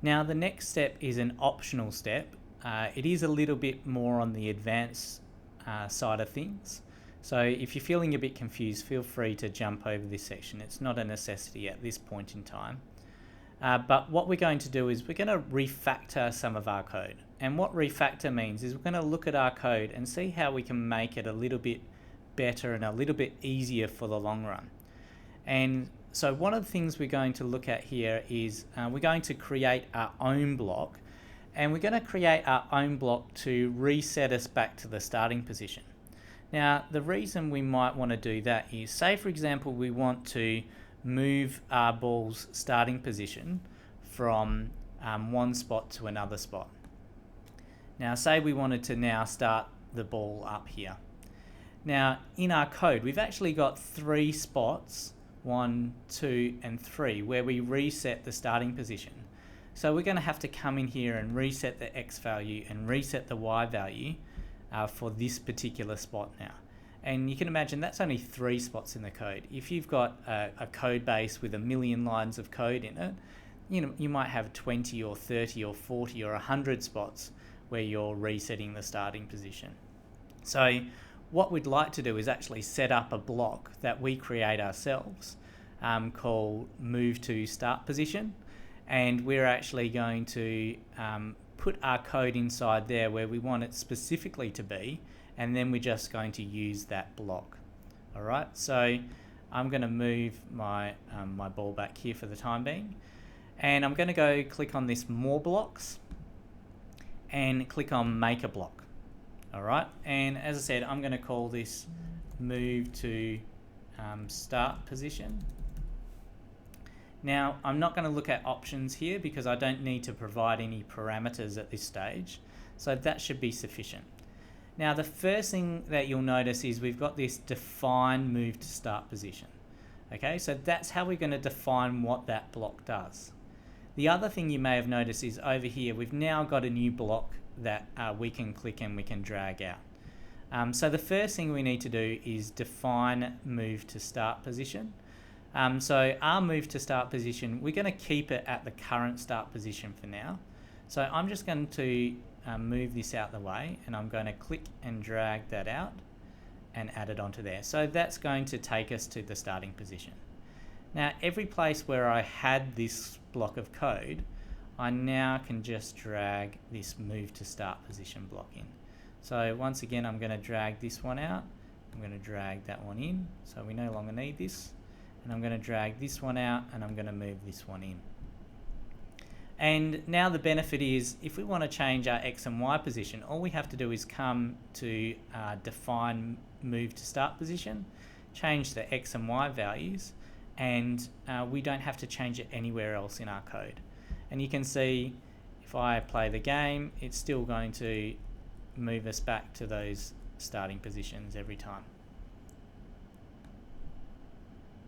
Now the next step is an optional step. It is a little bit more on the advanced side of things. So if you're feeling a bit confused, feel free to jump over this section. It's not a necessity at this point in time. But what we're going to do is we're going to refactor some of our code. And what refactor means is we're going to look at our code and see how we can make it a little bit better and a little bit easier for the long run. And so one of the things we're going to look at here is we're going to create our own block, and we're going to create our own block to reset us back to the starting position. Now the reason we might want to do that is, say for example we want to move our ball's starting position from one spot to another spot. Now say we wanted to now start the ball up here. Now in our code we've actually got 3 spots, 1, 2 and 3, where we reset the starting position. So we're going to have to come in here and reset the X value and reset the Y value for this particular spot now. And you can imagine that's only 3 spots in the code. If you've got a code base with 1 million lines of code in it, you might have 20 or 30 or 40 or 100 spots where you're resetting the starting position. So what we'd like to do is actually set up a block that we create ourselves called move to start position, and we're actually going to put our code inside there where we want it specifically to be, and then we're just going to use that block. Alright, so I'm going to move my ball back here for the time being, and I'm going to go click on this more blocks and click on make a block. Alright, and as I said, I'm going to call this move to start position. Now I'm not going to look at options here because I don't need to provide any parameters at this stage, so that should be sufficient. Now the first thing that you'll notice is we've got this define move to start position. Okay, so that's how we're going to define what that block does. The other thing you may have noticed is over here we've now got a new block that we can click and we can drag out. So the first thing we need to do is define move to start position. So our move to start position, we're going to keep it at the current start position for now. So I'm just going to move this out the way, and I'm going to click and drag that out and add it onto there. So that's going to take us to the starting position. Now every place where I had this block of code, I now can just drag this move to start position block in. So once again I'm going to drag this one out, I'm going to drag that one in, so we no longer need this, and I'm going to drag this one out and I'm going to move this one in. And now the benefit is, if we want to change our X and Y position, all we have to do is come to define move to start position, change the X and Y values, and we don't have to change it anywhere else in our code. And you can see if I play the game, it's still going to move us back to those starting positions every time.